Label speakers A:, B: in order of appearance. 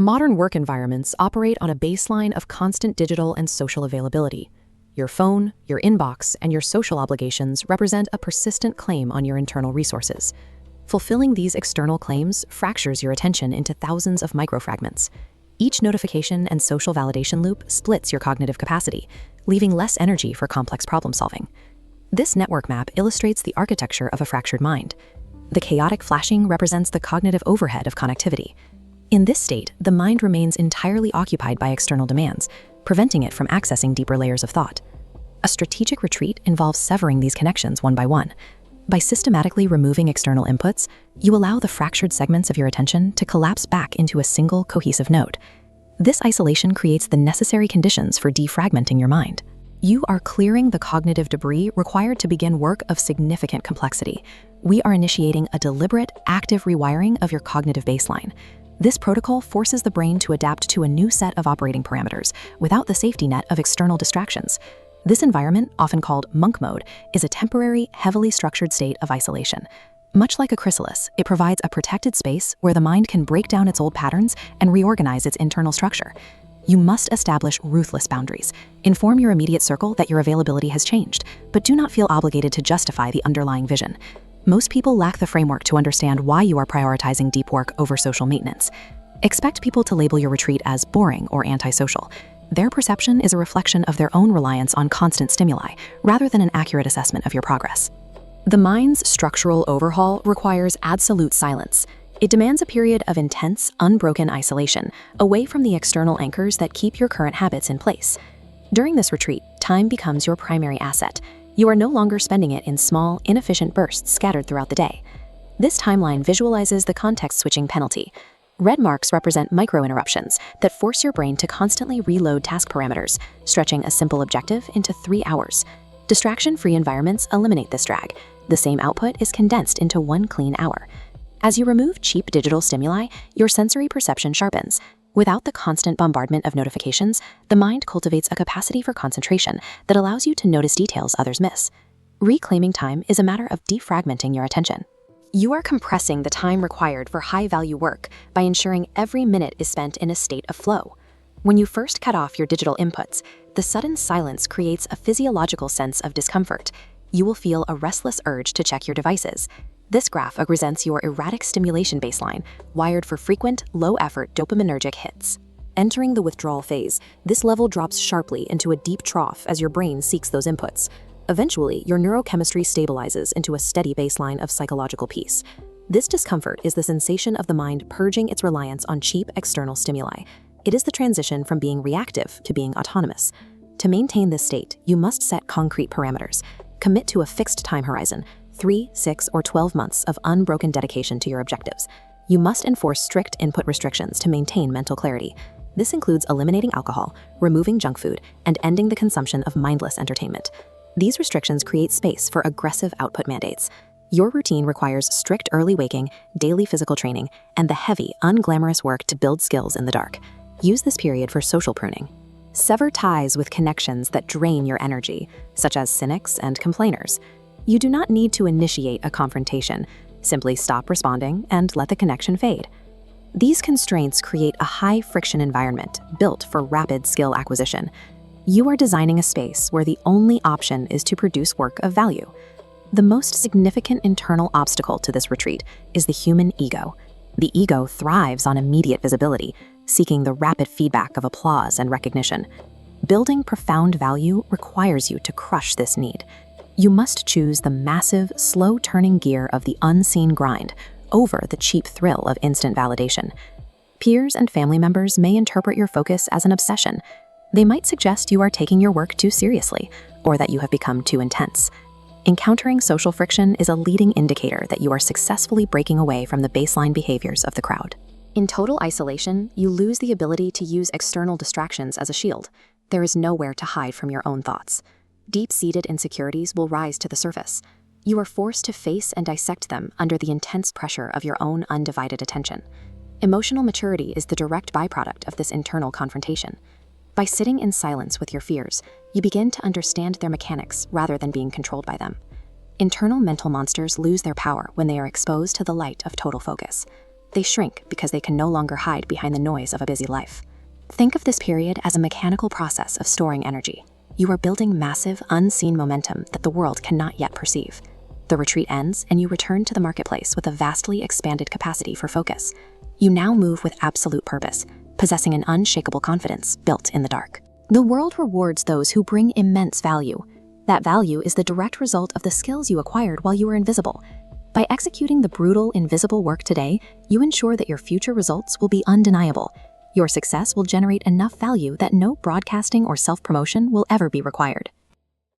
A: Modern work environments operate on a baseline of constant digital and social availability. Your phone, your inbox, and your social obligations represent a persistent claim on your internal resources. Fulfilling these external claims fractures your attention into thousands of microfragments. Each notification and social validation loop splits your cognitive capacity, leaving less energy for complex problem solving. This network map illustrates the architecture of a fractured mind. The chaotic flashing represents the cognitive overhead of connectivity. In this state, the mind remains entirely occupied by external demands, preventing it from accessing deeper layers of thought. A strategic retreat involves severing these connections one by one. By systematically removing external inputs, you allow the fractured segments of your attention to collapse back into a single cohesive node. This isolation creates the necessary conditions for defragmenting your mind. You are clearing the cognitive debris required to begin work of significant complexity. We are initiating a deliberate, active rewiring of your cognitive baseline. This protocol forces the brain to adapt to a new set of operating parameters without the safety net of external distractions. This environment, often called monk mode, is a temporary, heavily structured state of isolation. Much like a chrysalis, it provides a protected space where the mind can break down its old patterns and reorganize its internal structure. You must establish ruthless boundaries. Inform your immediate circle that your availability has changed, but do not feel obligated to justify the underlying vision. Most people lack the framework to understand why you are prioritizing deep work over social maintenance. Expect people to label your retreat as boring or antisocial. Their perception is a reflection of their own reliance on constant stimuli, rather than an accurate assessment of your progress. The mind's structural overhaul requires absolute silence. It demands a period of intense, unbroken isolation, away from the external anchors that keep your current habits in place. During this retreat, time becomes your primary asset. You are no longer spending it in small, inefficient bursts scattered throughout the day. This timeline visualizes the context-switching penalty. Red marks represent micro-interruptions that force your brain to constantly reload task parameters, stretching a simple objective into 3 hours. Distraction-free environments eliminate this drag. The same output is condensed into 1 clean hour. As you remove cheap digital stimuli, your sensory perception sharpens. Without the constant bombardment of notifications, the mind cultivates a capacity for concentration that allows you to notice details others miss. Reclaiming time is a matter of defragmenting your attention. You are compressing the time required for high-value work by ensuring every minute is spent in a state of flow. When you first cut off your digital inputs, the sudden silence creates a physiological sense of discomfort. You will feel a restless urge to check your devices. This graph represents your erratic stimulation baseline, wired for frequent, low-effort dopaminergic hits. Entering the withdrawal phase, this level drops sharply into a deep trough as your brain seeks those inputs. Eventually, your neurochemistry stabilizes into a steady baseline of psychological peace. This discomfort is the sensation of the mind purging its reliance on cheap external stimuli. It is the transition from being reactive to being autonomous. To maintain this state, you must set concrete parameters. Commit to a fixed time horizon, 3, 6, or 12 months of unbroken dedication to your objectives. You must enforce strict input restrictions to maintain mental clarity. This includes eliminating alcohol, removing junk food, and ending the consumption of mindless entertainment. These restrictions create space for aggressive output mandates. Your routine requires strict early waking, daily physical training, and the heavy, unglamorous work to build skills in the dark. Use this period for social pruning. Sever ties with connections that drain your energy, such as cynics and complainers. You do not need to initiate a confrontation. Simply stop responding and let the connection fade. These constraints create a high-friction environment built for rapid skill acquisition. You are designing a space where the only option is to produce work of value. The most significant internal obstacle to this retreat is the human ego. The ego thrives on immediate visibility, seeking the rapid feedback of applause and recognition. Building profound value requires you to crush this need. You must choose the massive, slow-turning gear of the unseen grind over the cheap thrill of instant validation. Peers and family members may interpret your focus as an obsession. They might suggest you are taking your work too seriously, or that you have become too intense. Encountering social friction is a leading indicator that you are successfully breaking away from the baseline behaviors of the crowd. In total isolation, you lose the ability to use external distractions as a shield. There is nowhere to hide from your own thoughts. Deep-seated insecurities will rise to the surface. You are forced to face and dissect them under the intense pressure of your own undivided attention. Emotional maturity is the direct byproduct of this internal confrontation. By sitting in silence with your fears, you begin to understand their mechanics rather than being controlled by them. Internal mental monsters lose their power when they are exposed to the light of total focus. They shrink because they can no longer hide behind the noise of a busy life. Think of this period as a mechanical process of storing energy. You are building massive, unseen momentum that the world cannot yet perceive. The retreat ends, and you return to the marketplace with a vastly expanded capacity for focus. You now move with absolute purpose, possessing an unshakable confidence built in the dark. The world rewards those who bring immense value. That value is the direct result of the skills you acquired while you were invisible. By executing the brutal, invisible work today, you ensure that your future results will be undeniable. Your success will generate enough value that no broadcasting or self-promotion will ever be required.